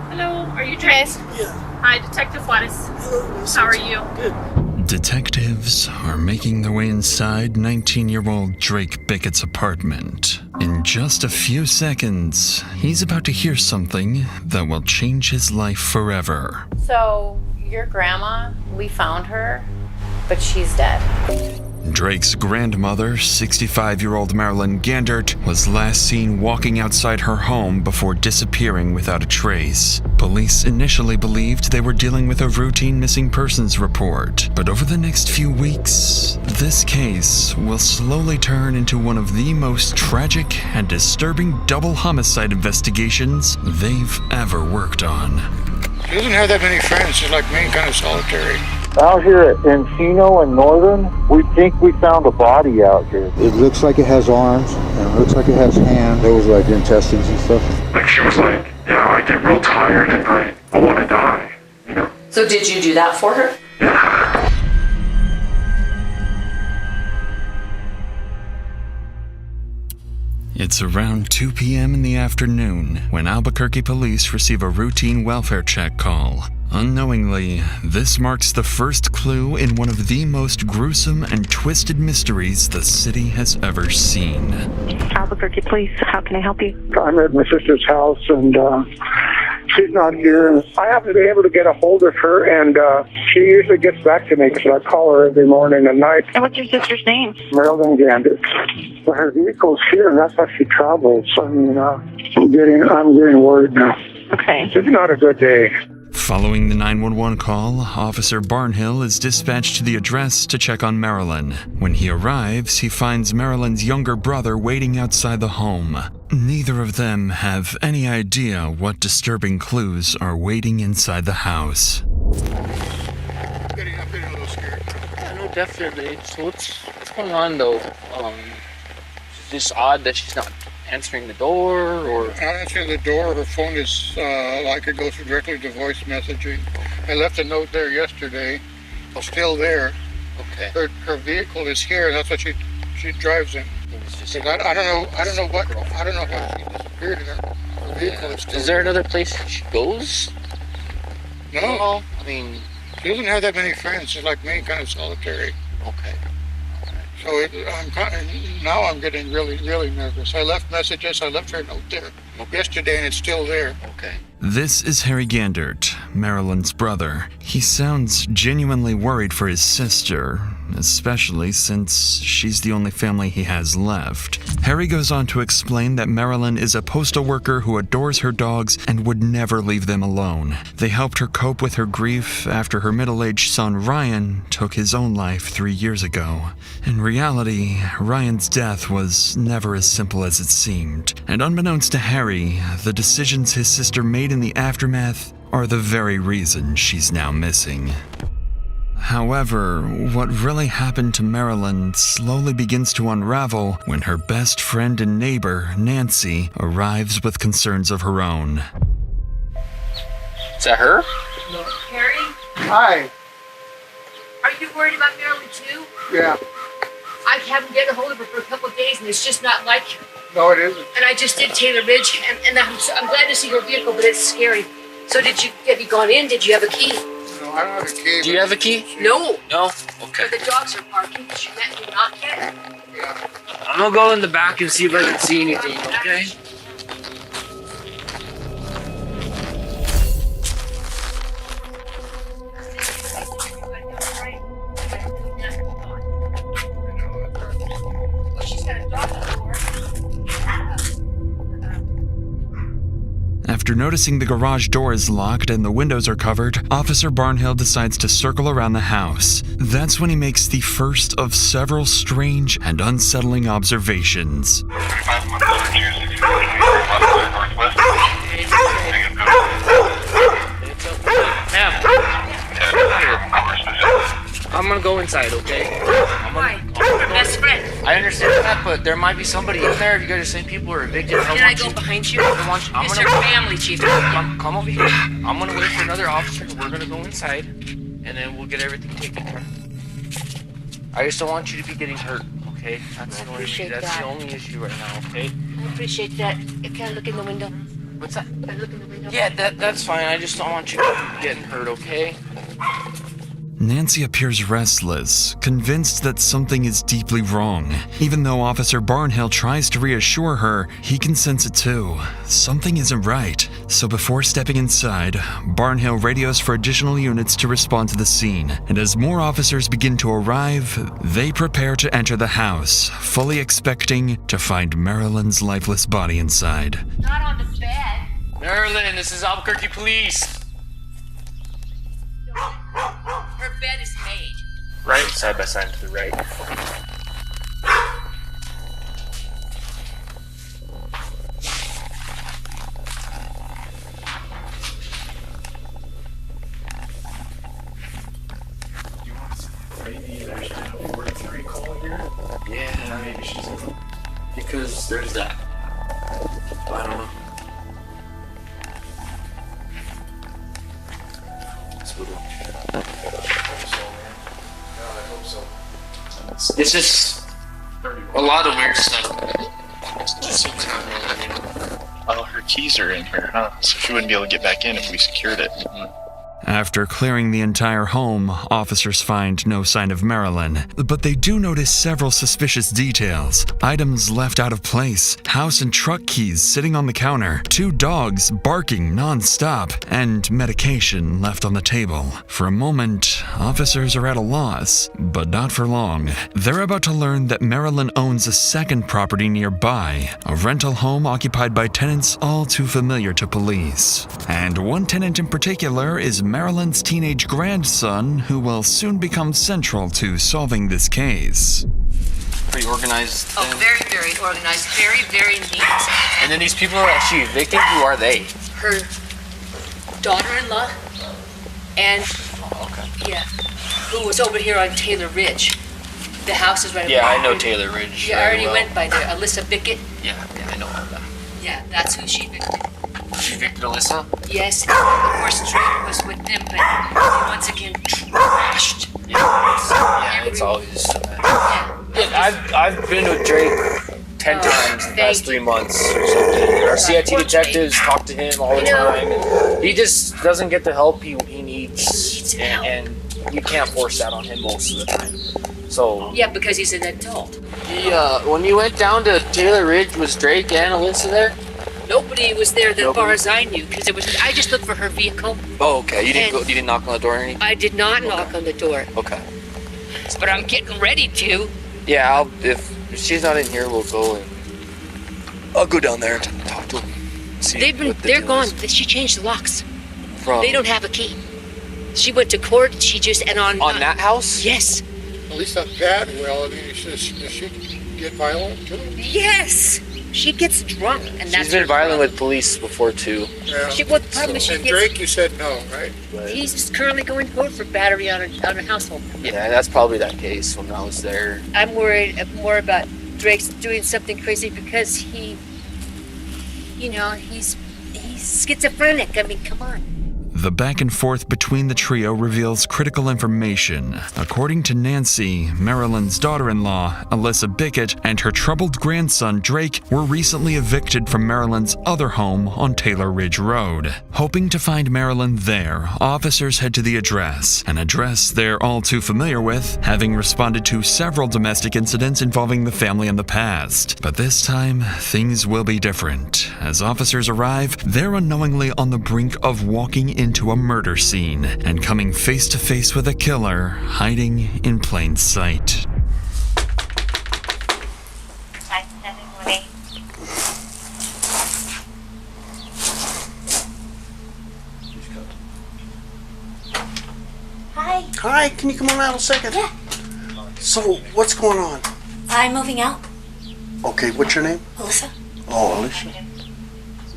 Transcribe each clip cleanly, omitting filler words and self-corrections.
Hello, are you Drake? Yeah. Hi, Detective Juarez. Hello, How are you? Good. Detectives are making their way inside 19-year-old Drake Bickett's apartment. In just a few seconds, he's about to hear something that will change his life forever. So, your grandma, we found her, but she's dead. Drake's grandmother, 65-year-old Marilyn Gandert, was last seen walking outside her home before disappearing without a trace. Police initially believed they were dealing with a routine missing persons report, but over the next few weeks, this case will slowly turn into one of the most tragic and disturbing double homicide investigations they've ever worked on. She doesn't have that many friends. She's like me, kind of solitary. Out here at Encino and Northern, we think we found a body out here. It looks like it has arms, and it looks like it has hands. There was like intestines and stuff. Like she was like, I get real tired at night. I want to die, So did you do that for her? Yeah. It's around 2 p.m. in the afternoon when Albuquerque police receive a routine welfare check call. Unknowingly, this marks the first clue in one of the most gruesome and twisted mysteries the city has ever seen. Albuquerque Police, how can I help you? I'm at my sister's house, and she's not here. I haven't been able to get a hold of her, and she usually gets back to me because I call her every morning and night. And what's your sister's name? Marilyn Gandert. So her vehicle's here, and that's how she travels. I mean, I'm getting worried now. Okay. It's not a good day. Following the 911 call, Officer Barnhill is dispatched to the address to check on Marilyn. When he arrives, he finds Marilyn's younger brother waiting outside the home. Neither of them have any idea what disturbing clues are waiting inside the house. I'm getting a little scared. Yeah, no, definitely. So what's going on though? Is this odd that she's not answering the door, or? Not answering the door. Her phone is like it goes directly to voice messaging. I left a note there yesterday. It's still there. Okay. Her vehicle is here. That's what she drives in. I don't know what she disappeared in. Her vehicle is still. Is there another place she goes? No. I mean, She doesn't have that many friends. She's like me, kind of solitary. okay. So now I'm getting really, really nervous. I left messages. I left her a note there yesterday, and it's still there. Okay. This is Harry Gandert, Marilyn's brother. He sounds genuinely worried for his sister, especially since she's the only family he has left. Harry goes on to explain that Marilyn is a postal worker who adores her dogs and would never leave them alone. They helped her cope with her grief after her middle-aged son Ryan took his own life 3 years ago. In reality, Ryan's death was never as simple as it seemed, and unbeknownst to Harry, the decisions his sister made in the aftermath are the very reason she's now missing. However, what really happened to Marilyn slowly begins to unravel when her best friend and neighbor, Nancy, arrives with concerns of her own. Is that her? Harry, Hi. are you worried about Marilyn too? Yeah. I haven't get a hold of her for a couple of days, and it's just not like her. No, it isn't. And I just did Taylor Ridge, and I'm glad to see her vehicle, but it's scary. So have you gone in? Did you have a key? No, I don't have a key. Do you have a key? No. No? Okay. Where the dogs are parking. Did you not yet? Yeah. I'm gonna go in the back and see if I can see anything, okay? After noticing the garage door is locked and the windows are covered, Officer Barnhill decides to circle around the house. That's when he makes the first of several strange and unsettling observations. I'm gonna go inside, okay? Why? Best friend. I understand that, but there might be somebody in there. If you guys are saying people are evicted, Did I go behind you? It's your family, Chief. Come over here. I'm gonna wait for another officer. We're gonna go inside, and then we'll get everything taken care of. I just don't want you to be getting hurt, okay? okay? That's I the appreciate that's that. the only issue right now, okay? I appreciate that. Can I look in the window? What's that? Can I look in the window? Yeah, that's fine. I just don't want you getting hurt, okay? Nancy appears restless, convinced that something is deeply wrong. Even though Officer Barnhill tries to reassure her, he can sense it too. Something isn't right. So before stepping inside, Barnhill radios for additional units to respond to the scene. And as more officers begin to arrive, they prepare to enter the house, fully expecting to find Marilyn's lifeless body inside. Not on the bed. Marilyn, this is Albuquerque Police. Her bed is made. Right, side by side to the right. Maybe there's an authoritative call here. Yeah, Maybe she's in. because there's that. I don't know. It's just a lot of weird stuff. Just seems happening. Oh, her keys are in here, huh? So she wouldn't be able to get back in if we secured it. After clearing the entire home, officers find no sign of Marilyn, but they do notice several suspicious details. Items left out of place, house and truck keys sitting on the counter, 2 dogs barking non-stop, and medication left on the table. For a moment, officers are at a loss, but not for long. They're about to learn that Marilyn owns a second property nearby, a rental home occupied by tenants all too familiar to police. And one tenant in particular is Marilyn's teenage grandson, who will soon become central to solving this case. Pretty organized. Oh, very, very organized. Very, very neat. And then these people are actually evicting. Who are they? Her daughter-in-law and, yeah, who was over here on Taylor Ridge. The house is right Yeah, over I know there. Taylor Ridge. Yeah, I very already well. went by there. Alyssa Bickett. Yeah, I know her. Yeah, that's who she evicted. She evicted Alyssa? Yes, of course Drake was with them, but he once again trashed. Yeah, it's always. I've been with Drake 10 times in the past 3 months or something. Our CIT detectives talk to him all the time. And he just doesn't get the help he needs, and you can't force that on him most of the time. So Yeah, because he's an adult. when you went down to Taylor Ridge, was Drake and Alyssa there? Nobody was there as Nobody? far as I knew, because I just looked for her vehicle. Oh, okay. You didn't And- go. You didn't knock on the door or anything. I did not knock on the door, Okay. but I'm getting ready to. Yeah, if she's not in here, we'll go and I'll go down there and talk to them. They're gone. She changed the locks. From They don't have a key. She went to court. She just on that house. Yes. At least not that well. I mean, does she get violent too? Yes. She gets drunk, and that's She's been her violent problem. with police before too. Yeah. Well, the problem is she And gets. Drake, you said no, right? He's currently going to court for battery on a household. Yeah, that's probably that case when I was there. I'm worried more about Drake's doing something crazy because he's schizophrenic. I mean, come on. The back and forth between the trio reveals critical information. According to Nancy, Marilyn's daughter-in-law, Alyssa Bickett, and her troubled grandson, Drake, were recently evicted from Marilyn's other home on Taylor Ridge Road. Hoping to find Marilyn there, officers head to the address, an address they're all too familiar with, having responded to several domestic incidents involving the family in the past. But this time, things will be different. As officers arrive, they're unknowingly on the brink of walking into a murder scene and coming face to face with a killer hiding in plain sight. 5718. Hi, Hi, can you come on out a second? Yeah. So, what's going on? I'm moving out. Okay, what's your name? Alyssa? Oh, Alicia.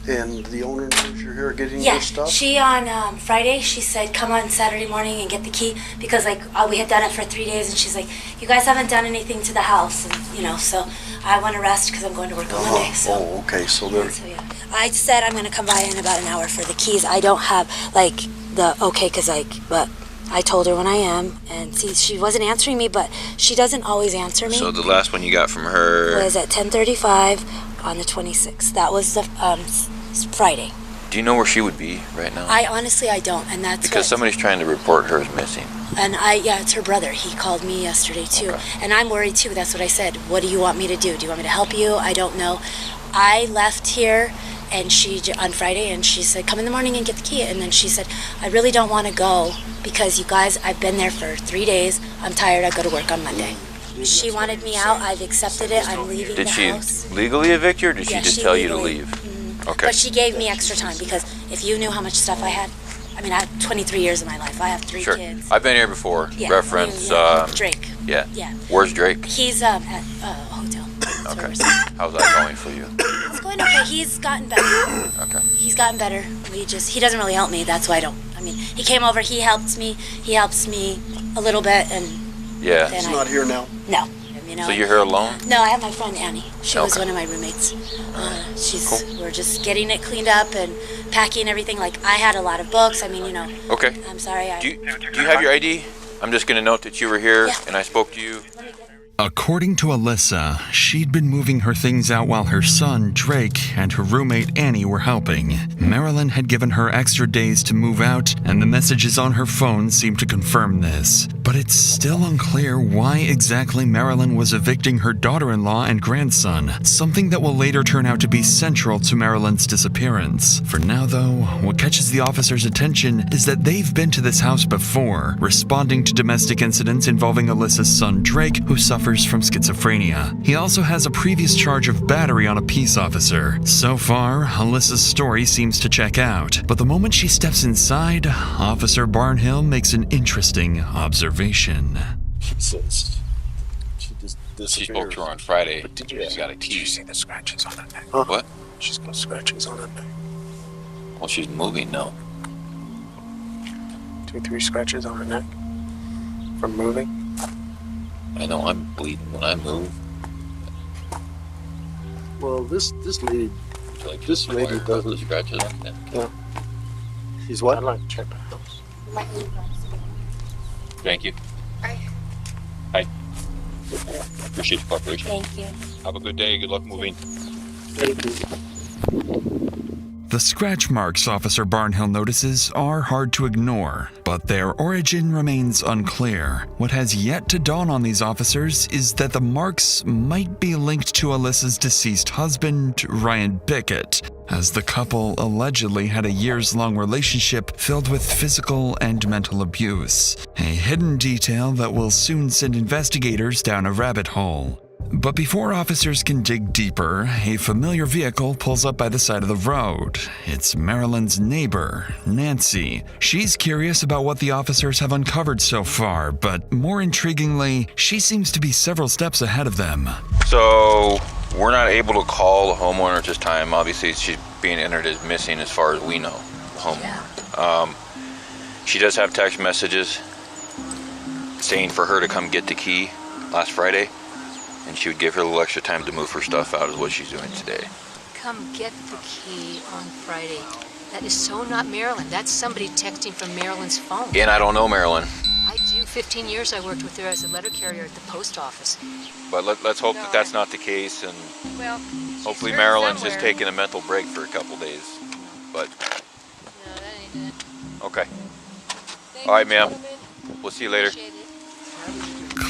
And the owner knows you're here getting Yeah, your stuff? she on Friday, she said come on Saturday morning and get the key because we had done it for 3 days and she's like, you guys haven't done anything to the house, and so I want to rest because I'm going to work on Monday. So. Oh, okay, so they're... So yeah, I said I'm going to come by in about an hour for the keys. I don't have the okay because but I told her when I am, and see, she wasn't answering me, but she doesn't always answer me. So the last one you got from her was at 10:35 on the 26th. That was the Friday. Do you know where she would be right now? I don't, and that's because somebody's trying to report her as missing. And it's her brother. He called me yesterday too, and I'm worried too. That's what I said. What do you want me to do? Do you want me to help you? I don't know. I left here, and on Friday, and she said, come in the morning and get the key. And then she said, I really don't want to go because you guys, I've been there for 3 days. I'm tired. I go to work on Monday. She wanted me out. I've accepted it. I'm leaving the house. Did she legally evict you, or did she just tell you to leave? Mm-hmm. Okay. But she gave me extra time because if you knew how much stuff I had, I mean, I have 23 years of my life. I have 3 kids. I've been here before. Yeah. Reference Drake. Yeah. Yeah. Where's Drake? He's at a hotel. Okay. How's that going for you? It's going okay. He's gotten better. Okay. He's gotten better. He doesn't really help me. That's why he came over. He helps me a little bit, and yeah. He's not here now. No. So you're here alone? No, I have my friend Annie. She was one of my roommates. We're just getting it cleaned up and packing everything. Like, I had a lot of books. I mean, Okay. I'm sorry. Do you have your ID? I'm just going to note that you were here and I spoke to you. According to Alyssa, she'd been moving her things out while her son, Drake, and her roommate, Annie, were helping. Marilyn had given her extra days to move out, and the messages on her phone seemed to confirm this. But it's still unclear why exactly Marilyn was evicting her daughter-in-law and grandson, something that will later turn out to be central to Marilyn's disappearance. For now, though, what catches the officers' attention is that they've been to this house before, responding to domestic incidents involving Alyssa's son, Drake, who suffers from schizophrenia. He also has a previous charge of battery on a peace officer. So far, Alyssa's story seems to check out, but the moment she steps inside, Officer Barnhill makes an interesting observation. She says she just disappeared. She spoke to her on Friday. But did you see the scratches on her neck? Huh? What? She's got scratches on her neck. Well, she's moving, no. 2-3 scratches on her neck from moving. I know I'm bleeding when I move. Well, this lady, this lady doesn't. Scratches on that. Yeah. She's what? I'd like to check the house. Thank you. Hi. Appreciate your cooperation. Thank you. Have a good day. Good luck moving. Thank you. The scratch marks Officer Barnhill notices are hard to ignore, but their origin remains unclear. What has yet to dawn on these officers is that the marks might be linked to Alyssa's deceased husband, Ryan Bickett, as the couple allegedly had a years-long relationship filled with physical and mental abuse, a hidden detail that will soon send investigators down a rabbit hole. But before officers can dig deeper, a familiar vehicle pulls up by the side of the road. It's Marilyn's neighbor, Nancy. She's curious about what the officers have uncovered so far, but more intriguingly, she seems to be several steps ahead of them. So, we're not able to call the homeowner at this time. Obviously, she's being entered as missing as far as we know, the homeowner. She does have text messages saying for her to come get the key last Friday. And she would give her a little extra time to move her stuff out is what she's doing today. Come get the key on Friday. That is so not Marilyn. That's somebody texting from Marilyn's phone. And I don't know Marilyn. I do. 15 years I worked with her as a letter carrier at the post office. But let's hope that that's not the case, and hopefully Marilyn's just taking a mental break for a couple days. But no, that ain't it. Okay. All right, ma'am. We'll see you later.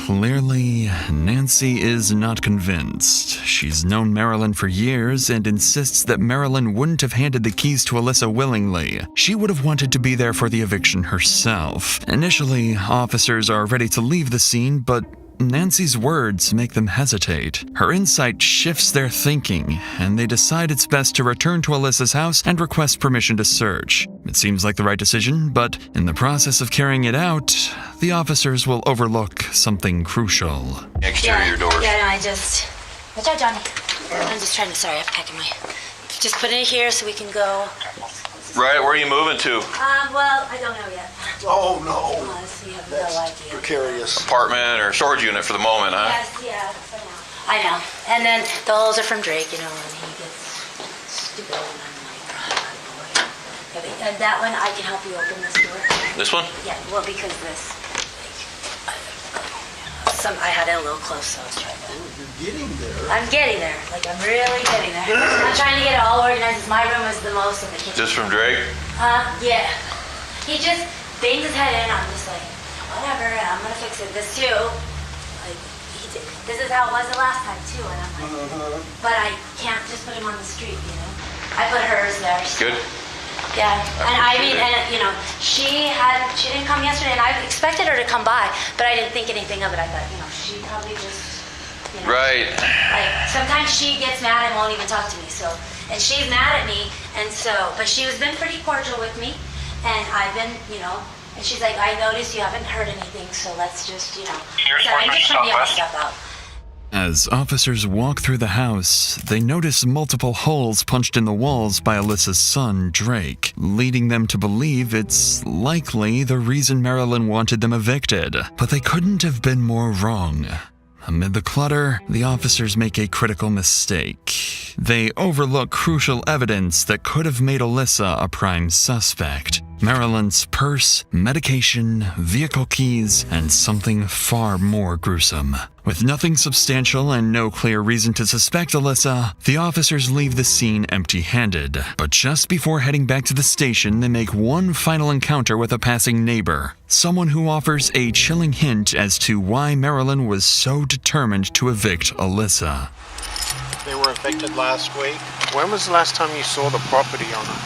Clearly, Nancy is not convinced. She's known Marilyn for years and insists that Marilyn wouldn't have handed the keys to Alyssa willingly. She would have wanted to be there for the eviction herself. Initially, officers are ready to leave the scene, but Nancy's words make them hesitate. Her insight shifts their thinking, and they decide it's best to return to Alyssa's house and request permission to search. It seems like the right decision, but in the process of carrying it out, the officers will overlook something crucial. Exterior doors. Yeah, no, Watch out, Johnny. I'm just trying to, sorry, I'm packing my... Just put it here so we can go. Right, where are you moving to? Well, I don't know yet. Oh, no. Honestly, I have no idea. Precarious. Apartment or storage unit for the moment, huh? Yes, yeah, for now. I know. And then the holes are from Drake, and he gets stupid, and I'm like, oh, boy. And that one, I can help you open this door. This one? Yeah, well, because this. I had it a little close, so I was trying to. You're getting there. I'm getting there. Like, I'm really getting there. I'm trying to get it all organized. My room is the most in the kitchen. Just from Drake? Yeah. He just bangs his head in. I'm just like, whatever, I'm gonna fix it. This too. Like, this is how it was the last time too, and I'm like, but I can't just put him on the street, you know? I put hers there. So. Good. Yeah, and I mean, and you know, she didn't come yesterday, and I expected her to come by, but I didn't think anything of it. I thought, you know, she probably just, you know, Right. like sometimes she gets mad and won't even talk to me. So, and she's mad at me, and so, but she has been pretty cordial with me, and I've been, you know, and she's like, I noticed you haven't heard anything, so let's just, you know, so I'm just trying to get my stuff out. As officers walk through the house, they notice multiple holes punched in the walls by Alyssa's son, Drake, leading them to believe it's likely the reason Marilyn wanted them evicted. But they couldn't have been more wrong. Amid the clutter, the officers make a critical mistake. They overlook crucial evidence that could have made Alyssa a prime suspect. Marilyn's purse, medication, vehicle keys, and something far more gruesome. With nothing substantial and no clear reason to suspect Alyssa, the officers leave the scene empty-handed. But just before heading back to the station, they make one final encounter with a passing neighbor. Someone who offers a chilling hint as to why Marilyn was so determined to evict Alyssa. They were evicted last week. When was the last time you saw the property owner?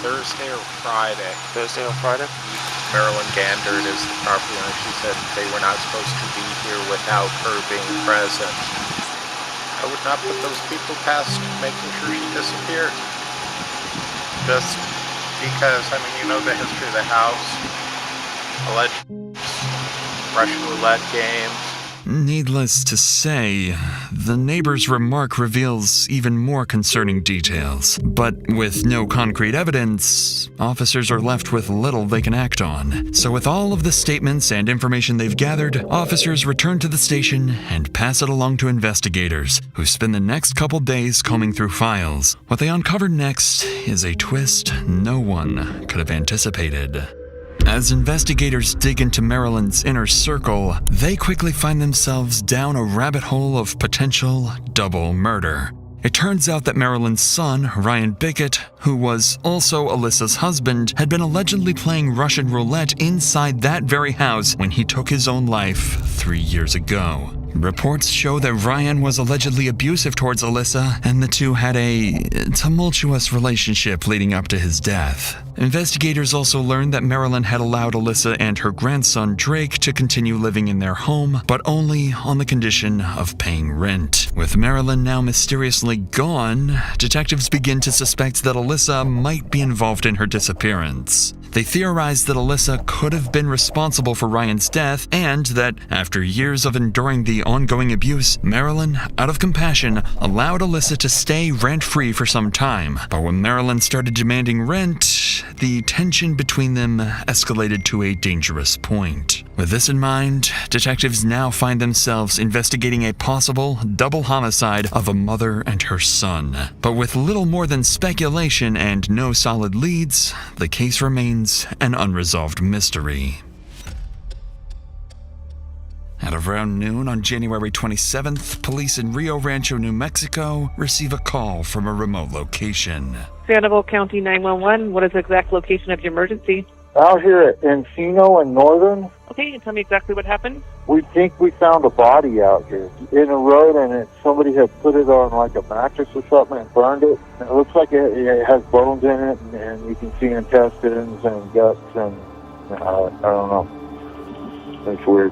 Thursday or Friday? Thursday or Friday? Marilyn Gandert is the property owner. She said they were not supposed to be here without her being present. I would not put those people past making sure she disappeared. Just because, I mean, you know the history of the house. Alleged Russian roulette games. Needless to say, the neighbor's remark reveals even more concerning details. But with no concrete evidence, officers are left with little they can act on. So with all of the statements and information they've gathered, officers return to the station and pass it along to investigators, who spend the next couple days combing through files. What they uncover next is a twist no one could have anticipated. As investigators dig into Marilyn's inner circle, they quickly find themselves down a rabbit hole of potential double murder. It turns out that Marilyn's son, Ryan Bickett, who was also Alyssa's husband, had been allegedly playing Russian roulette inside that very house when he took his own life 3 years ago. Reports show that Ryan was allegedly abusive towards Alyssa, and the two had a tumultuous relationship leading up to his death. Investigators also learned that Marilyn had allowed Alyssa and her grandson Drake to continue living in their home, but only on the condition of paying rent. With Marilyn now mysteriously gone, detectives begin to suspect that Alyssa might be involved in her disappearance. They theorized that Alyssa could have been responsible for Ryan's death, and that, after years of enduring the ongoing abuse, Marilyn, out of compassion, allowed Alyssa to stay rent-free for some time. But when Marilyn started demanding rent, the tension between them escalated to a dangerous point. With this in mind, detectives now find themselves investigating a possible double homicide of a mother and her son. But with little more than speculation and no solid leads, the case remains an unresolved mystery. At around noon on January 27th, police in Rio Rancho, New Mexico, receive a call from a remote location. Sandoval County 911, what is the exact location of your emergency? Out here at Encino and Northern. Okay, and tell me exactly what happened. We think we found a body out here in a road, and somebody had put it on like a mattress or something and burned it. It looks like it has bones in it, and you can see intestines and guts, and I don't know. It's weird.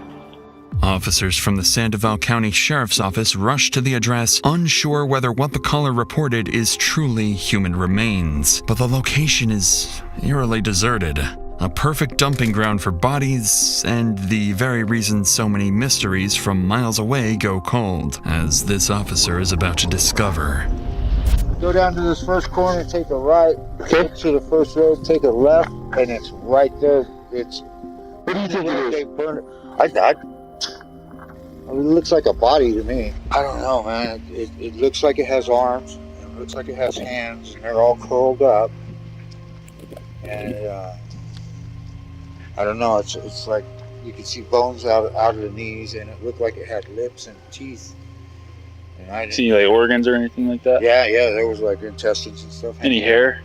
Officers from the Sandoval County Sheriff's Office rush to the address, unsure whether what the caller reported is truly human remains. But the location is eerily deserted. A perfect dumping ground for bodies, and the very reason so many mysteries from miles away go cold, as this officer is about to discover. Go down to this first corner, take a right, okay. To the first road, take a left, and it's right there. What do you think it is? They burned it. It looks like a body to me. I don't know, man. It looks like it has arms. It looks like it has hands, and they're all curled up. And I don't know. It's like you could see bones out of the knees, and it looked like it had lips and teeth. And I didn't see like organs or anything like that. Yeah, there was like intestines and stuff. Any hair?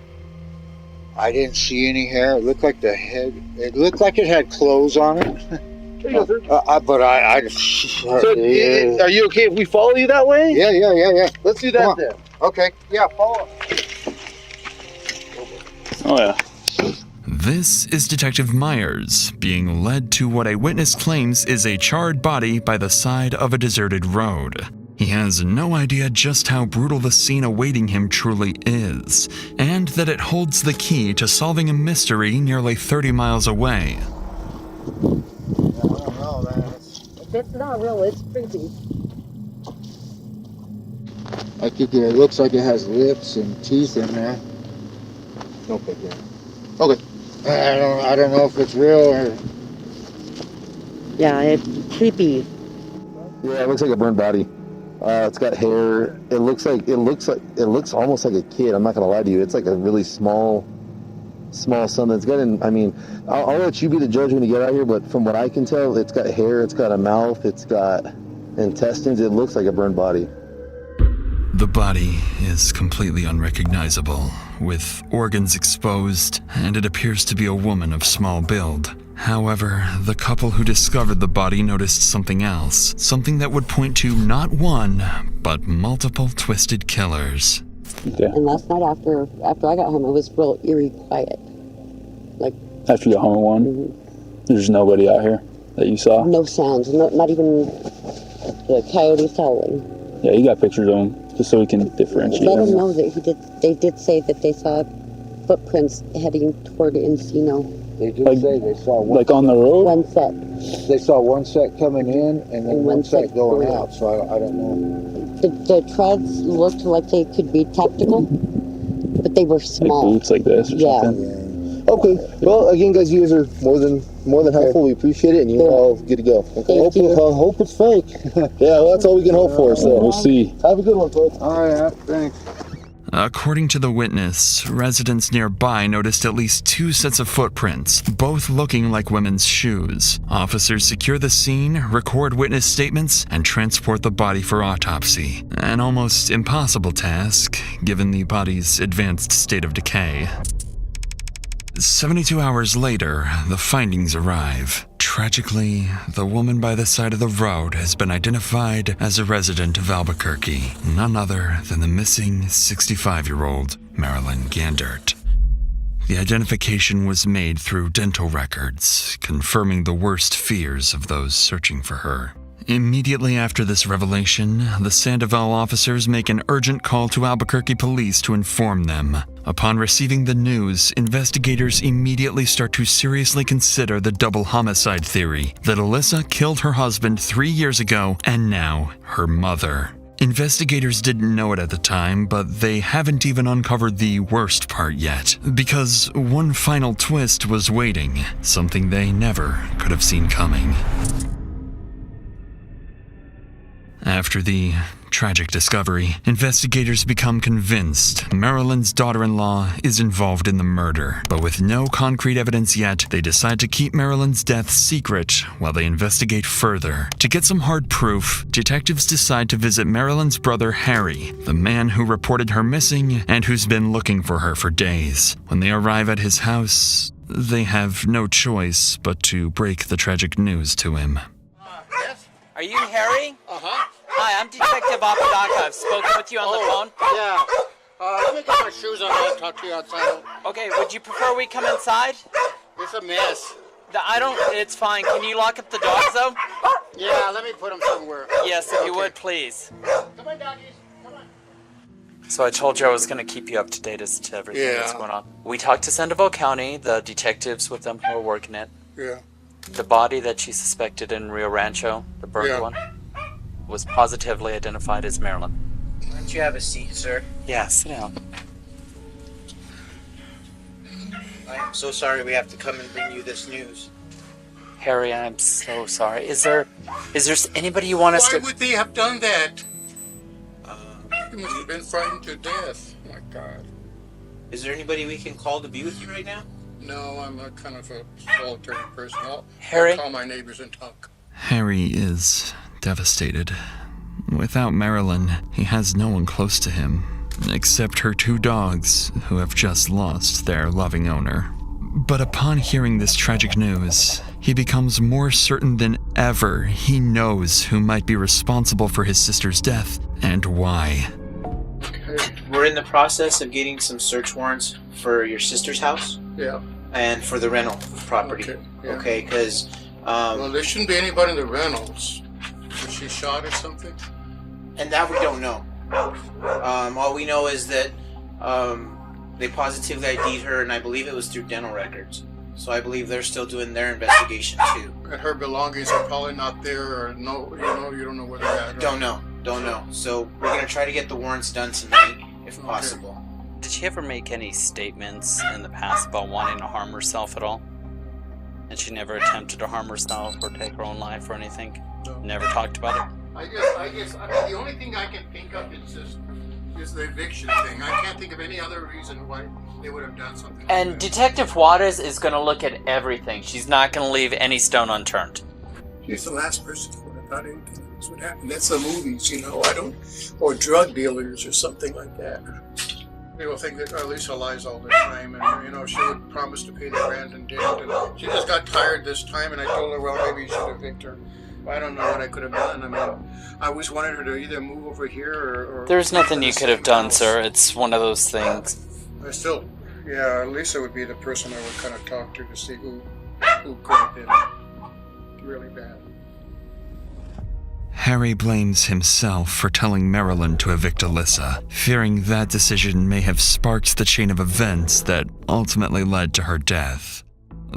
I didn't see any hair. It looked like the head. It looked like it had clothes on it. But I So, are you okay if we follow you that way? Yeah. Let's do that then. Okay. Yeah, follow. Oh yeah. This is Detective Myers, being led to what a witness claims is a charred body by the side of a deserted road. He has no idea just how brutal the scene awaiting him truly is, and that it holds the key to solving a mystery nearly 30 miles away. It's not real, it's creepy. I think it looks like it has lips and teeth in there. Okay. Okay. I don't know if it's real or. Yeah, it's creepy. Yeah, it looks like a burned body. It's got hair. It looks almost like a kid. I'm not gonna lie to you. It's like a really small son. It's got I'll let you be the judge when you get out here, but from what I can tell, it's got hair, it's got a mouth, it's got intestines. It looks like a burned body. The body is completely unrecognizable, with organs exposed, and it appears to be a woman of small build. However, the couple who discovered the body noticed something else, something that would point to not one, but multiple twisted killers. Okay. And last night after I got home, it was real eerie quiet. Like After you got home at 1, there's nobody out here that you saw? no sounds, not even the coyotes howling. Yeah, you got pictures of him, just so we can differentiate Let them them. know that they did say that they saw footprints heading toward Encino. They did say they saw one. Like on the road? One set. They saw one set coming in and then And one one set set going going out. So I don't know. The treads looked like they could be tactical, but they were Like small. boots like this or Yeah. something? Okay. Well, again, guys, you guys are more than helpful. We appreciate it, and you're all good to go. Okay. Hope it's fake. Yeah, well, that's all we can hope for. So we'll see. Have a good one, folks. All right, thanks. According to the witness, residents nearby noticed at least 2 sets of footprints, both looking like women's shoes. Officers secure the scene, record witness statements, and transport the body for autopsy. An almost impossible task, given the body's advanced state of decay. 72 hours later, the findings arrive. Tragically, the woman by the side of the road has been identified as a resident of Albuquerque, none other than the missing 65-year-old Marilyn Gandert. The identification was made through dental records, confirming the worst fears of those searching for her. Immediately after this revelation, the Sandoval officers make an urgent call to Albuquerque police to inform them. Upon receiving the news, investigators immediately start to seriously consider the double homicide theory that Alyssa killed her husband 3 years ago and now her mother. Investigators didn't know it at the time, but they haven't even uncovered the worst part yet, because one final twist was waiting, something they never could have seen coming. After the tragic discovery, investigators become convinced Marilyn's daughter-in-law is involved in the murder. But with no concrete evidence yet, they decide to keep Marilyn's death secret while they investigate further. To get some hard proof, detectives decide to visit Marilyn's brother Harry, the man who reported her missing and who's been looking for her for days. When they arrive at his house, they have no choice but to break the tragic news to him. Are you Harry? Uh-huh. Hi, I'm Detective Apodaca. I've spoken with you on the phone. Yeah. Let me get my shoes on and I'll talk to you outside. Okay, would you prefer we come inside? It's a mess. It's fine. Can you lock up the dogs, though? Yeah, let me put them somewhere. Yes, if you would, please. Come on, doggies. Come on. So I told you I was going to keep you up to date as to everything that's going on. We talked to Sandoval County, the detectives with them who are working it. Yeah. The body that she suspected in Rio Rancho, the burned one, was positively identified as Marilyn. Why don't you have a seat, sir? Yeah, sit down. I am so sorry we have to come and bring you this news. Harry, I'm so sorry. Is there anybody you want us to... Why would they have done that? You must have been frightened to death. Oh my God. Is there anybody we can call to be with you right now? No, I'm a kind of a solitary person. I'll call my neighbors and talk. Harry is devastated. Without Marilyn, he has no one close to him, except her 2 dogs, who have just lost their loving owner. But upon hearing this tragic news, he becomes more certain than ever he knows who might be responsible for his sister's death and why. We're in the process of getting some search warrants for your sister's house. Yeah. And for the rental property. Okay, because... well, there shouldn't be anybody in the rentals. Was she shot or something? And that we don't know. All we know is that they positively ID'd her, and I believe it was through dental records. So I believe they're still doing their investigation too. And her belongings are probably not there, or no, you don't know where they're at. Right? Don't know. So we're gonna try to get the warrants done tonight, if possible. Did she ever make any statements in the past about wanting to harm herself at all? And she never attempted to harm herself or take her own life or anything? No. Never talked about it? I guess, the only thing I can think of is the eviction thing. I can't think of any other reason why they would have done something And like that. Detective Juarez is going to look at everything. She's not going to leave any stone unturned. She's the last person who would have thought anything like this would happen. That's the movies, or drug dealers or something like that. People think that Lisa lies all the time, and she would promise to pay the rent and didn't. And she just got tired this time, and I told her, well, maybe you should evict her. I don't know what I could have done. I mean, I always wanted her to either move over here or There's nothing you could have done, sir. It's one of those things. Lisa would be the person I would kind of talk to see who could have been really bad. Harry blames himself for telling Marilyn to evict Alyssa, fearing that decision may have sparked the chain of events that ultimately led to her death.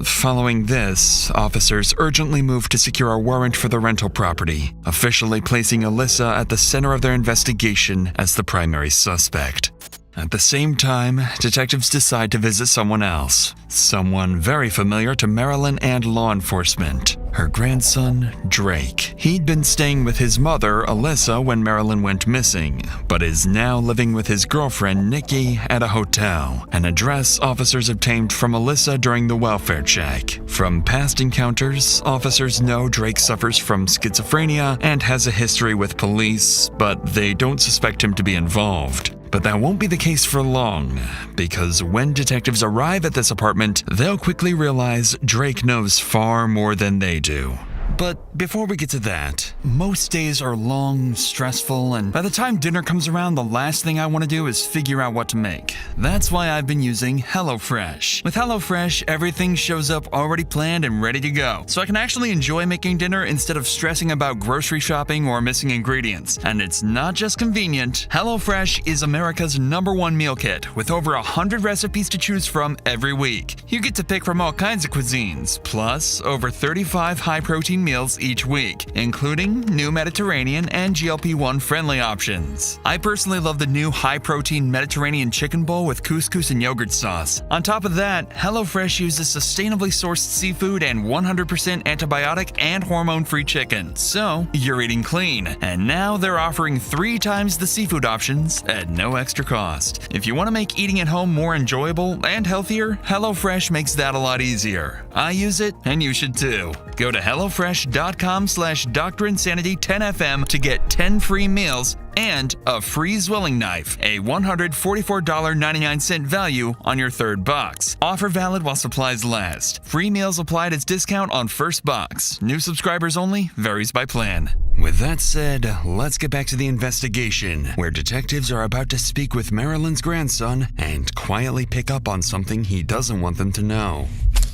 Following this, officers urgently moved to secure a warrant for the rental property, officially placing Alyssa at the center of their investigation as the primary suspect. At the same time, detectives decide to visit someone else, someone very familiar to Marilyn and law enforcement, her grandson, Drake. He'd been staying with his mother, Alyssa, when Marilyn went missing, but is now living with his girlfriend, Nikki, at a hotel, an address officers obtained from Alyssa during the welfare check. From past encounters, officers know Drake suffers from schizophrenia and has a history with police, but they don't suspect him to be involved. But that won't be the case for long, because when detectives arrive at this apartment, they'll quickly realize Drake knows far more than they do. But before we get to that, most days are long, stressful, and by the time dinner comes around, the last thing I want to do is figure out what to make. That's why I've been using HelloFresh. With HelloFresh, everything shows up already planned and ready to go, so I can actually enjoy making dinner instead of stressing about grocery shopping or missing ingredients. And it's not just convenient. HelloFresh is America's #1 meal kit, with over 100 recipes to choose from every week. You get to pick from all kinds of cuisines, plus over 35 high-protein meals each week, including new Mediterranean and GLP-1 friendly options. I personally love the new high-protein Mediterranean chicken bowl with couscous and yogurt sauce. On top of that, HelloFresh uses sustainably sourced seafood and 100% antibiotic and hormone-free chicken, so you're eating clean. And now they're offering 3 times the seafood options at no extra cost. If you want to make eating at home more enjoyable and healthier, HelloFresh makes that a lot easier. I use it, and you should too. Go to HelloFresh.com/DrInsanity10FM to get 10 free meals and a free Zwilling knife, a $144.99 value on your 3rd box. Offer valid while supplies last. Free meals applied as discount on first box. New subscribers only, varies by plan. With that said, let's get back to the investigation, where detectives are about to speak with Marilyn's grandson and quietly pick up on something he doesn't want them to know.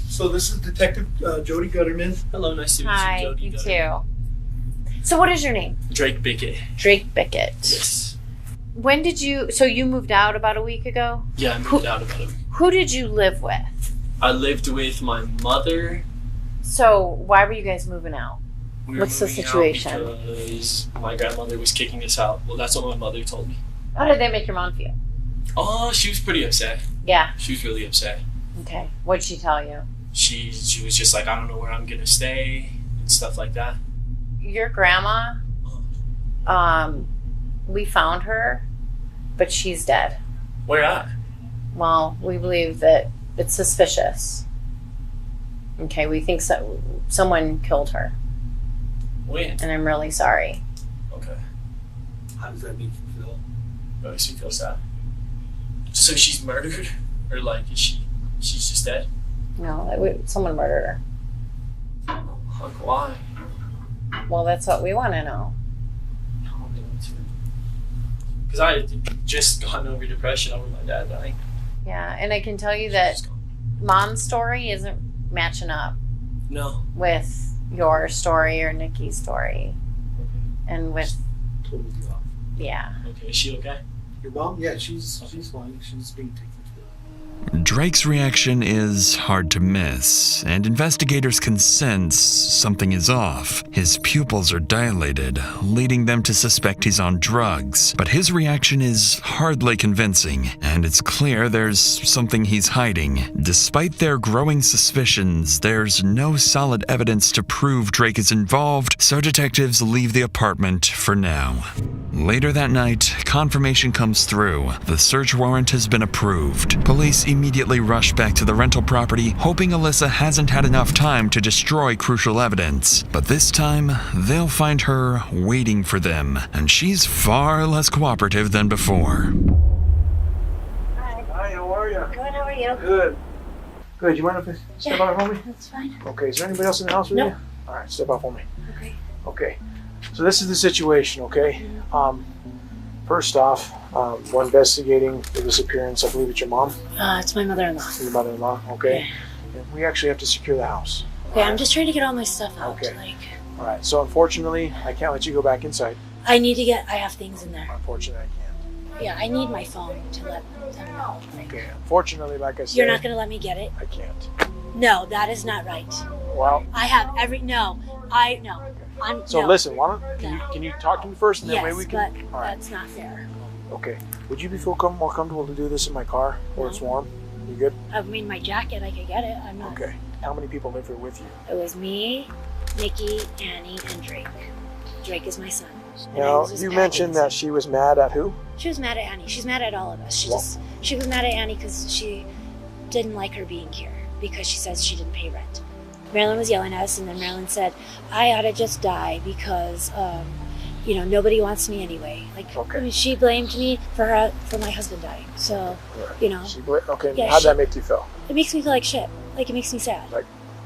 So this is Detective Jody Gutterman. Hello, nice to meet you, Hi, Jody. you too. So what is your name? Drake Bickett. Drake Bickett. Yes. When did you, so you moved out about a week ago? Yeah, I moved out about a week. Who did you live with? I lived with my mother. So why were you guys moving out? We were What's the moving out situation? because my grandmother was kicking us out. Well, that's what my mother told me. How did that make your mom feel? Oh, she was pretty upset. Yeah. She was really upset. Okay. What'd she tell you? She was just like, I don't know where I'm gonna stay and stuff like that. Your grandma, we found her, but she's dead. Where at? Well, we believe that It's suspicious. Okay, we think someone killed her. When? And I'm really sorry. Okay. How does that make you feel? What makes me feel sad? So she's murdered? Or like, she's just dead? No, someone murdered her. Like, why? Well, that's what we want to know. Because I had just gotten over depression over my dad dying. Yeah, and I can tell you that Mom's story isn't matching up. No. With your story or Nikki's story. And with... Totally off. Yeah. Okay, is she okay? Your mom? Yeah, she's fine. She's being taken. Drake's reaction is hard to miss, and investigators can sense something is off. His pupils are dilated, leading them to suspect he's on drugs. But his reaction is hardly convincing, and it's clear there's something he's hiding. Despite their growing suspicions, there's no solid evidence to prove Drake is involved, so detectives leave the apartment for now. Later that night, confirmation comes through. The search warrant has been approved. Police immediately rush back to the rental property, hoping Alyssa hasn't had enough time to destroy crucial evidence. But this time, they'll find her waiting for them, and she's far less cooperative than before. Hi, how are you? Good, how are you? Good. Good. You mind if I step out for me? That's fine. Okay. Is there anybody else in the house with you? All right. Step out for me. Okay. Okay. So this is the situation. Okay. First off, we're investigating the disappearance. I believe it's your mom. It's my mother-in-law. Your mother-in-law. Okay. And we actually have to secure the house. Okay, I'm just trying to get all my stuff out. Okay. Like, all right. So unfortunately, I can't let you go back inside. I have things in there. Unfortunately, I can't. Yeah, I need my phone to let them know. Okay. Unfortunately, like I said, You're not going to let me get it? I can't. No, that is not right. Well, I have no. So listen, why don't can you talk to me first, and then maybe we can. But that's not fair. Okay. Would you be more comfortable to do this in my car where it's warm? You good? I mean, my jacket, I could get it. I'm not. Okay. How many people live here with you? It was me, Nikki, Annie, and Drake. Drake is my son. Now, you mentioned that she was mad at who? She was mad at Annie. She's mad at all of us. She was mad at Annie because she didn't like her being here because she says she didn't pay rent. Marilyn was yelling at us, and then Marilyn said, I ought to just die because, nobody wants me anyway. I mean, she blamed me for my husband dying. So, Okay, yeah, how'd that make you feel? It makes me feel like shit. Like, it makes me sad.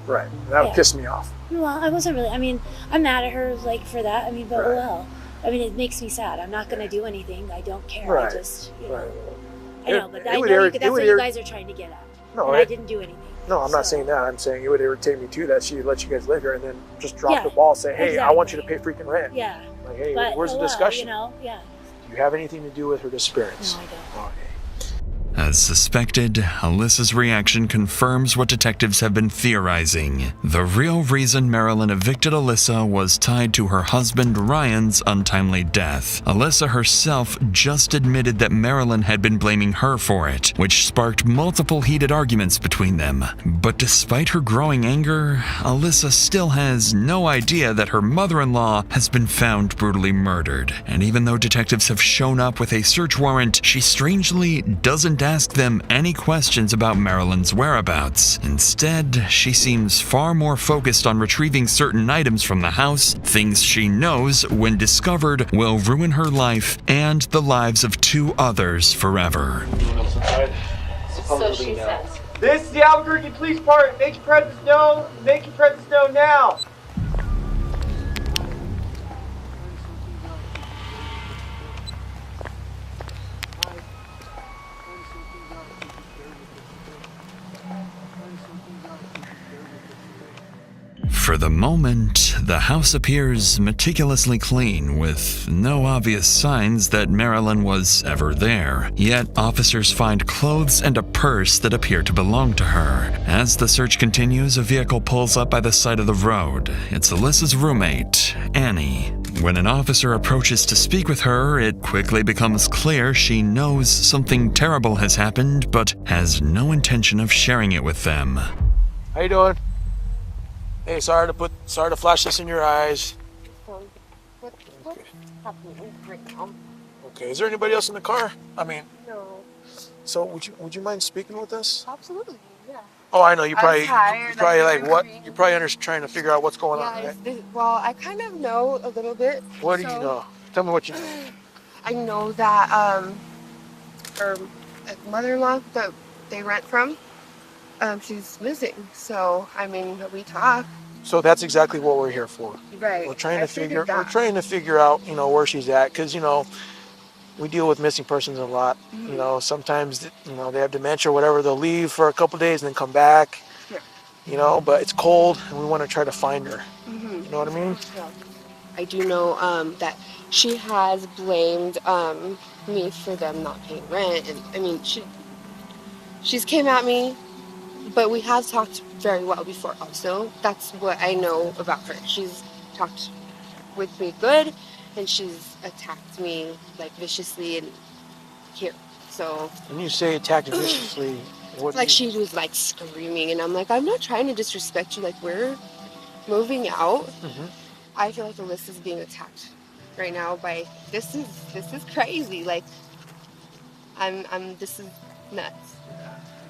Right. That pissed me off. Well, I wasn't really. I mean, I'm mad at her, for that. I mean, but well. I mean, it makes me sad. I'm not going to do anything. I don't care. Right. I just, Right. I know, but I know that's what you guys are trying to get at. No, and I didn't do anything. No, I'm not saying that. I'm saying it would irritate me too that she let you guys live here and then just drop the ball and say, hey, I want you to pay freaking rent. Yeah. Like, hey, where's the discussion? Yeah. Do you have anything to do with her disappearance? No, I don't. Okay. As suspected, Alyssa's reaction confirms what detectives have been theorizing. The real reason Marilyn evicted Alyssa was tied to her husband Ryan's untimely death. Alyssa herself just admitted that Marilyn had been blaming her for it, which sparked multiple heated arguments between them. But despite her growing anger, Alyssa still has no idea that her mother-in-law has been found brutally murdered. And even though detectives have shown up with a search warrant, she strangely doesn't ask them any questions about Marilyn's whereabouts. Instead, she seems far more focused on retrieving certain items from the house, things she knows, when discovered, will ruin her life and the lives of 2 others forever. So she says. This is the Albuquerque Police Department. Make your presence known. Make your presence known now. For the moment, the house appears meticulously clean, with no obvious signs that Marilyn was ever there. Yet, officers find clothes and a purse that appear to belong to her. As the search continues, a vehicle pulls up by the side of the road. It's Alyssa's roommate, Annie. When an officer approaches to speak with her, it quickly becomes clear she knows something terrible has happened, but has no intention of sharing it with them. How you doing? Hey, sorry to flash this in your eyes. Okay, is there anybody else in the car? I mean, No. so would you mind speaking with us? Absolutely. Oh, I know. You I'm probably, tired, you probably like, like what? You're probably trying to figure out what's going on, right? Well, I kind of know a little bit. What do you know? Tell me what you know. I know that her mother-in-law that they rent from, she's missing. So I mean, we talk. So that's exactly what we're here for. Right. We're trying to figure out, you know, where she's at, because, you know, we deal with missing persons a lot. Mm-hmm. You know, sometimes, you know, they have dementia or whatever. They'll leave for a couple of days and then come back. Sure. You know, but it's cold and we want to try to find her. Mm-hmm. You know what I mean? Yeah. I do know that she has blamed me for them not paying rent, and I mean she's came at me, but we have talked very well before. Also, that's what I know about her. She's talked with me good, and she's attacked me like viciously and here. So when you say attacked viciously, what? Like she was like screaming, and I'm like, I'm not trying to disrespect you. Like we're moving out. Mm-hmm. I feel like Alyssa's being attacked right now by this is crazy. Like this is nuts.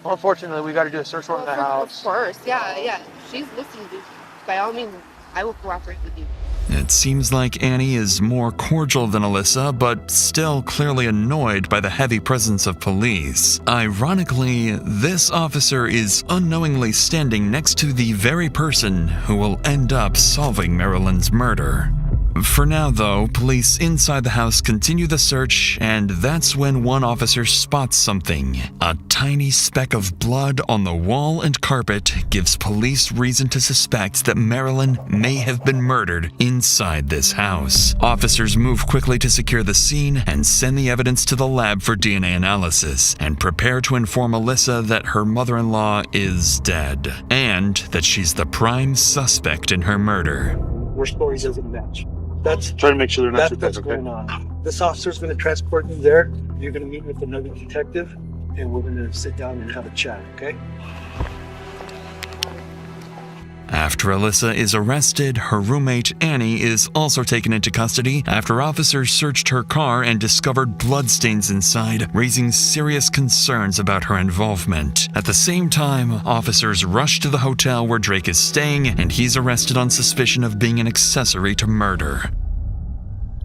Well, unfortunately, we got to do a search warrant in the house. Of course, yeah. She's listening to you. By all means, I will cooperate with you. It seems like Annie is more cordial than Alyssa, but still clearly annoyed by the heavy presence of police. Ironically, this officer is unknowingly standing next to the very person who will end up solving Marilyn's murder. For now, though, police inside the house continue the search, and that's when one officer spots something. A tiny speck of blood on the wall and carpet gives police reason to suspect that Marilyn may have been murdered inside this house. Officers move quickly to secure the scene and send the evidence to the lab for DNA analysis, and prepare to inform Alyssa that her mother-in-law is dead, and that she's the prime suspect in her murder. Your story doesn't match. That's trying to make sure they're not that's what's going on. This officer's going to transport you there. You're going to meet with another detective, and we're going to sit down and have a chat, okay? After Alyssa is arrested, her roommate Annie is also taken into custody after officers searched her car and discovered bloodstains inside, raising serious concerns about her involvement. At the same time, officers rush to the hotel where Drake is staying, and he's arrested on suspicion of being an accessory to murder.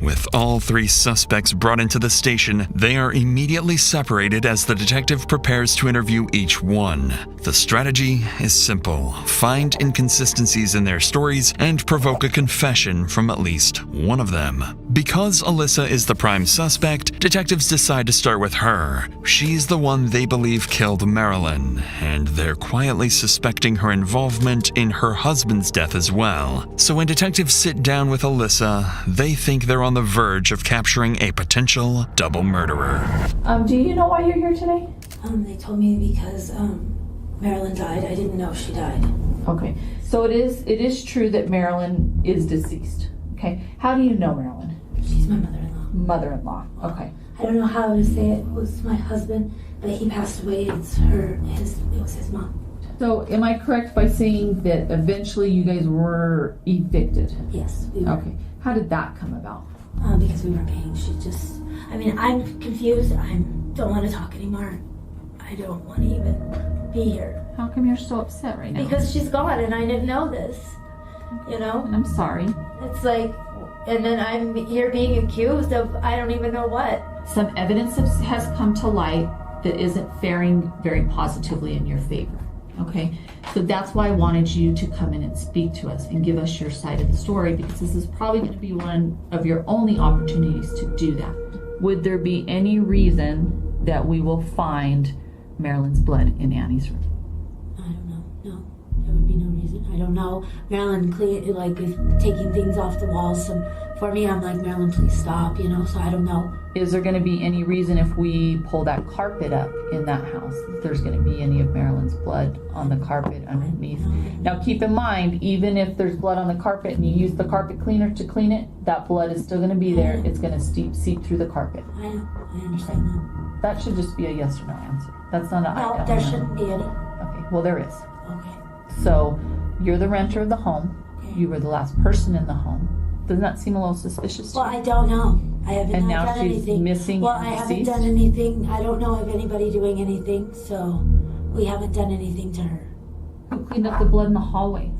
With all three suspects brought into the station, they are immediately separated as the detective prepares to interview each one. The strategy is simple: find inconsistencies in their stories and provoke a confession from at least one of them. Because Alyssa is the prime suspect, detectives decide to start with her. She's the one they believe killed Marilyn, and they're quietly suspecting her involvement in her husband's death as well. So when detectives sit down with Alyssa, they think they're on the verge of capturing a potential double murderer. Do you know why you're here today? They told me because Marilyn died. I didn't know she died. Okay, so it is true that Marilyn is deceased. Okay, how do you know Marilyn? She's my mother-in-law. Mother-in-law. Okay. I don't know how to say it. It was my husband, but he passed away. It was his mom. So am I correct by saying that eventually you guys were evicted? Yes, we were. Okay. How did that come about? Because we weren't paying. I'm confused. I don't want to talk anymore. I don't want to even be here. How come you're so upset right now? Because she's gone and I didn't know this, And I'm sorry. It's like, and then I'm here being accused of I don't even know what. Some evidence has come to light that isn't faring very positively in your favor. Okay, so that's why I wanted you to come in and speak to us and give us your side of the story, because this is probably going to be one of your only opportunities to do that. Would there be any reason that we will find Marilyn's blood in Annie's room? I don't know. No, there would be no reason. I don't know. Marilyn is taking things off the walls. So for me, I'm like, Marilyn, please stop. So I don't know. Is there going to be any reason if we pull that carpet up in that house, that there's going to be any of Marilyn's blood on the carpet underneath? Now keep in mind, even if there's blood on the carpet and you use the carpet cleaner to clean it, that blood is still going to be there. It's going to seep through the carpet. I know. I understand that. That should just be a yes or no answer. That's not an I don't know. There shouldn't be any. Okay, well there is. Okay. So you're the renter of the home. Okay. You were the last person in the home. Doesn't that seem a little suspicious to you? Well, I don't know. I haven't and now done she's anything. Missing. Well, I haven't done anything. I don't know of anybody doing anything. So We haven't done anything to her. Who cleaned up the blood in the hallway?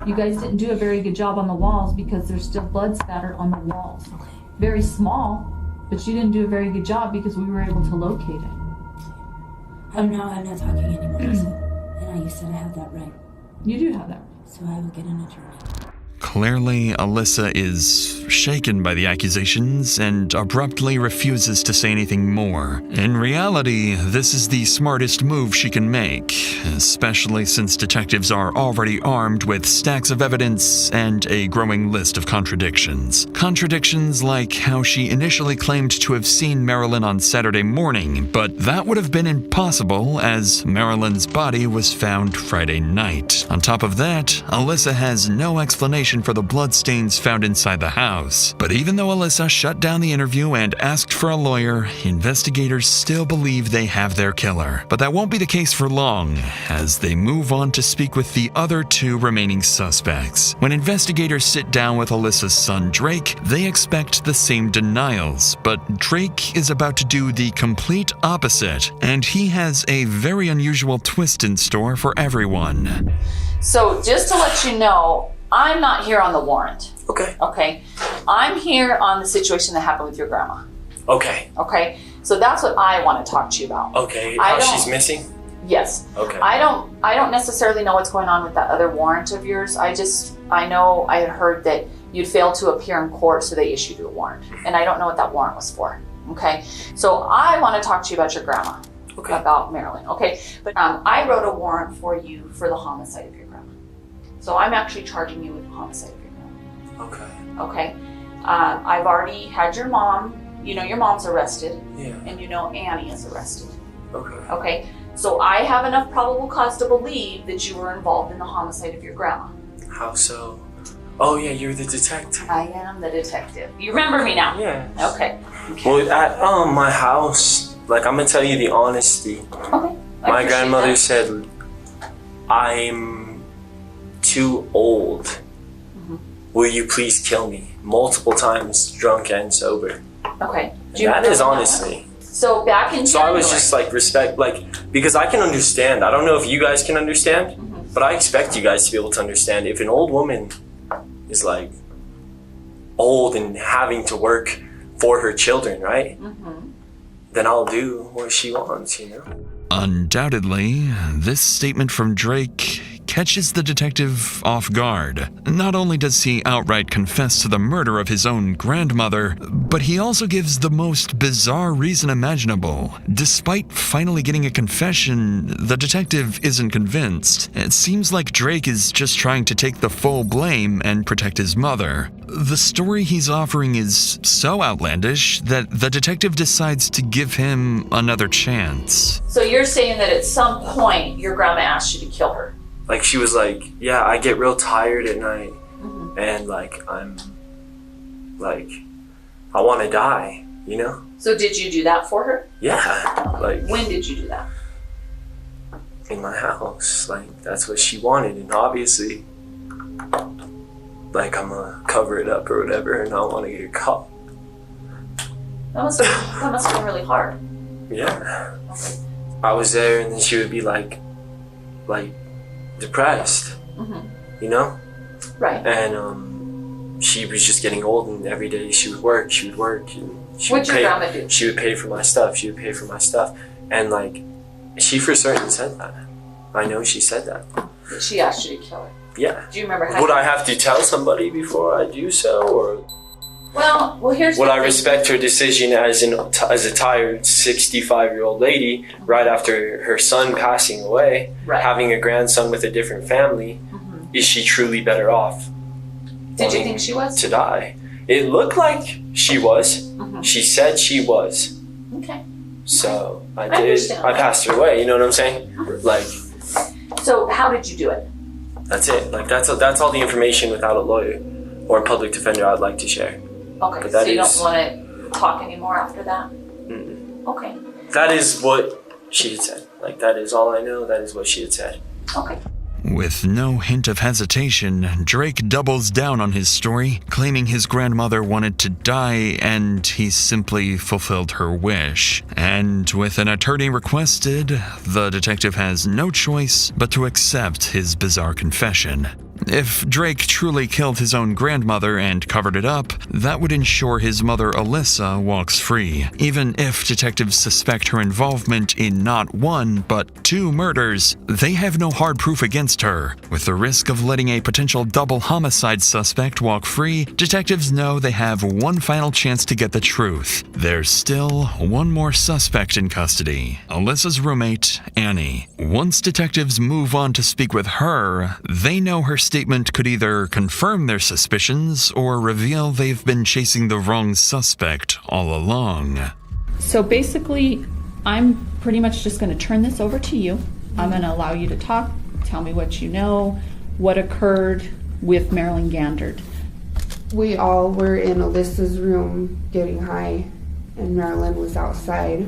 You guys didn't do a very good job on the walls because there's still blood spattered on the walls. Okay. Very small, but you didn't do a very good job because we were able to locate it. I'm not talking anymore. I know you said I have that right. You do have that right. So I will get an attorney. Clearly, Alyssa is shaken by the accusations and abruptly refuses to say anything more. In reality, this is the smartest move she can make, especially since detectives are already armed with stacks of evidence and a growing list of contradictions. Contradictions like how she initially claimed to have seen Marilyn on Saturday morning, but that would have been impossible as Marilyn's body was found Friday night. On top of that, Alyssa has no explanation for the bloodstains found inside the house. But even though Alyssa shut down the interview and asked for a lawyer, investigators still believe they have their killer. But that won't be the case for long, as they move on to speak with the other two remaining suspects. When investigators sit down with Alyssa's son Drake, they expect the same denials, but Drake is about to do the complete opposite, and he has a very unusual twist in store for everyone. So just to let you know, I'm not here on the warrant. Okay. Okay. I'm here on the situation that happened with your grandma. Okay. Okay. So that's what I want to talk to you about. Okay. How she's missing? Yes. Okay. I don't necessarily know what's going on with that other warrant of yours. I know I had heard that you'd failed to appear in court, so they issued you a warrant. And I don't know what that warrant was for. Okay. So I want to talk to you about your grandma. Okay. About Marilyn. Okay. But I wrote a warrant for you for the homicide of your grandma. So I'm actually charging you with homicide of your grandma. Okay. Okay. I've already had your mom, your mom's arrested. Yeah. And Annie is arrested. Okay. Okay. So I have enough probable cause to believe that you were involved in the homicide of your grandma. How so? Oh yeah, you're the detective. I am the detective. You remember me now? Yeah. Okay. Well, at my house, I'm gonna tell you the honesty. Okay. My grandmother said, I'm too old. Mm-hmm. Will you please kill me? Multiple times, drunk and sober. Okay. That is honestly. So back in So I was just respect, because I can understand. I don't know if you guys can understand, but I expect you guys to be able to understand. If an old woman is old and having to work for her children, right? Mm-hmm. Then I'll do what she wants, Undoubtedly, this statement from Drake catches the detective off guard. Not only does he outright confess to the murder of his own grandmother, but he also gives the most bizarre reason imaginable. Despite finally getting a confession, the detective isn't convinced. It seems like Drake is just trying to take the full blame and protect his mother. The story he's offering is so outlandish that the detective decides to give him another chance. So you're saying that at some point your grandma asked you to kill her? She was yeah, I get real tired at night. Mm-hmm. And I'm I want to die, So did you do that for her? Yeah. When did you do that? In my house. That's what she wanted, and obviously I'm gonna cover it up or whatever, and I don't want to get caught. That must have been really hard. Yeah. I was there, and then she would be depressed, Mm-hmm. Right. And she was just getting old, and every day she would work, and What'd your grandma do? She would pay for my stuff, and she for certain said that. I know she said that. That she asked you to kill her? Yeah. Do you remember how? Would I have to tell somebody before I do so, or? Well, here's. Would I respect her decision as a tired 65-year-old lady right after her son passing away, having a grandson with a different family? Mm-hmm. Is she truly better off? Did you think she was? To die. It looked like she was. Mm-hmm. She said she was. Okay. So I did. understand. I passed her away. You know what I'm saying? So how did you do it? That's it. That's all the information without a lawyer or a public defender I'd like to share. Okay, so you don't want to talk anymore after that? Mm-mm. Okay. That is what she had said. That is all I know. That is what she had said. Okay. With no hint of hesitation, Drake doubles down on his story, claiming his grandmother wanted to die and he simply fulfilled her wish. And with an attorney requested, the detective has no choice but to accept his bizarre confession. If Drake truly killed his own grandmother and covered it up, that would ensure his mother Alyssa walks free. Even if detectives suspect her involvement in not one, but 2 murders, they have no hard proof against her. With the risk of letting a potential double homicide suspect walk free, detectives know they have one final chance to get the truth. There's still one more suspect in custody, Alyssa's roommate, Annie. Once detectives move on to speak with her, they know her statement could either confirm their suspicions or reveal they've been chasing the wrong suspect all along. So basically, I'm pretty much just going to turn this over to you. I'm going to allow you to talk, tell me what you know, what occurred with Marilyn Gandert. We all were in Alyssa's room getting high, and Marilyn was outside.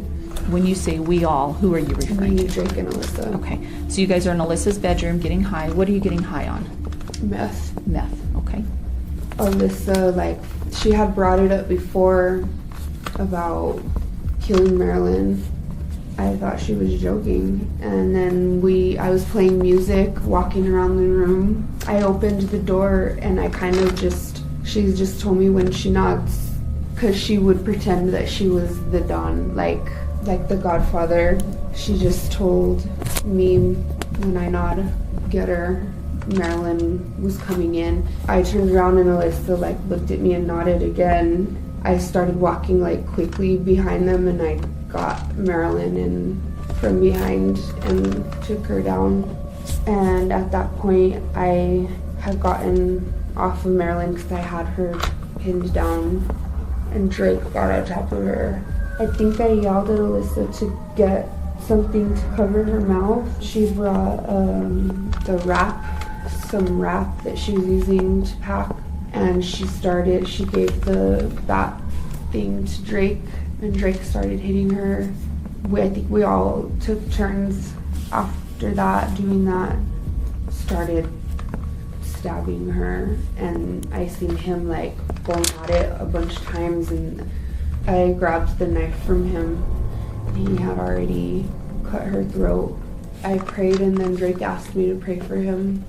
When you say we all, who are you referring to? Me, Drake, and Alyssa. Okay, so you guys are in Alyssa's bedroom getting high. What are you getting high on? Meth. Meth, okay. Alyssa, she had brought it up before about killing Marilyn. I thought she was joking. And then I was playing music, walking around the room. I opened the door and I kind of she just told me when she nods, because she would pretend that she was the Don, like the Godfather. She just told me when I nod, get her. Marilyn was coming in. I turned around and Alyssa looked at me and nodded again. I started walking quickly behind them and I got Marilyn in from behind and took her down. And at that point I had gotten off of Marilyn because I had her pinned down and Drake got on top of her. I think I yelled at Alyssa to get something to cover her mouth. She brought some wrap that she was using to pack, and she gave that thing to Drake, and Drake started hitting her. I think we all took turns after that doing that, started stabbing her, and I seen him going at it a bunch of times, and I grabbed the knife from him. He had already cut her throat. I prayed and then Drake asked me to pray for him.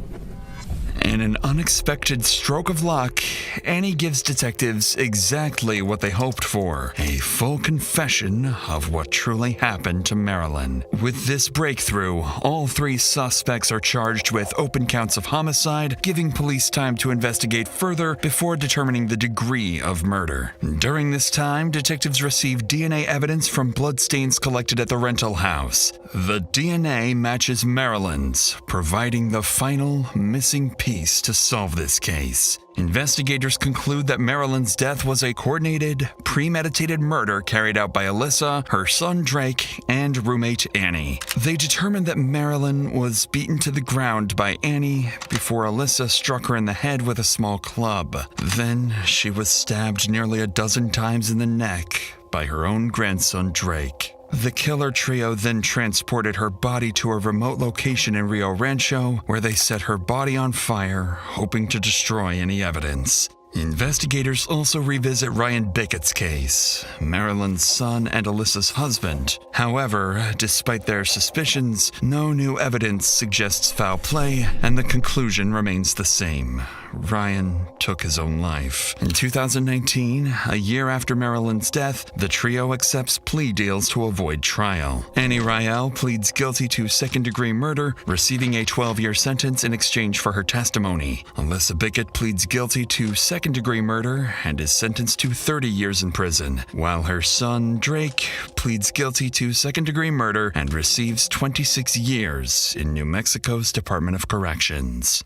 In an unexpected stroke of luck, Annie gives detectives exactly what they hoped for, a full confession of what truly happened to Marilyn. With this breakthrough, all 3 suspects are charged with open counts of homicide, giving police time to investigate further before determining the degree of murder. During this time, detectives receive DNA evidence from bloodstains collected at the rental house. The DNA matches Marilyn's, providing the final missing piece to solve this case. Investigators conclude that Marilyn's death was a coordinated, premeditated murder carried out by Alyssa, her son Drake, and roommate Annie. They determined that Marilyn was beaten to the ground by Annie before Alyssa struck her in the head with a small club. Then she was stabbed nearly a dozen times in the neck by her own grandson Drake. The killer trio then transported her body to a remote location in Rio Rancho, where they set her body on fire, hoping to destroy any evidence. Investigators also revisit Ryan Bickett's case, Marilyn's son and Alyssa's husband. However, despite their suspicions, no new evidence suggests foul play, and the conclusion remains the same. Ryan took his own life. In 2019, a year after Marilyn's death, the trio accepts plea deals to avoid trial. Annie Rael pleads guilty to second-degree murder, receiving a 12-year sentence in exchange for her testimony. Alyssa Bickett pleads guilty to second-degree murder and is sentenced to 30 years in prison, while her son, Drake, pleads guilty to second-degree murder and receives 26 years in New Mexico's Department of Corrections.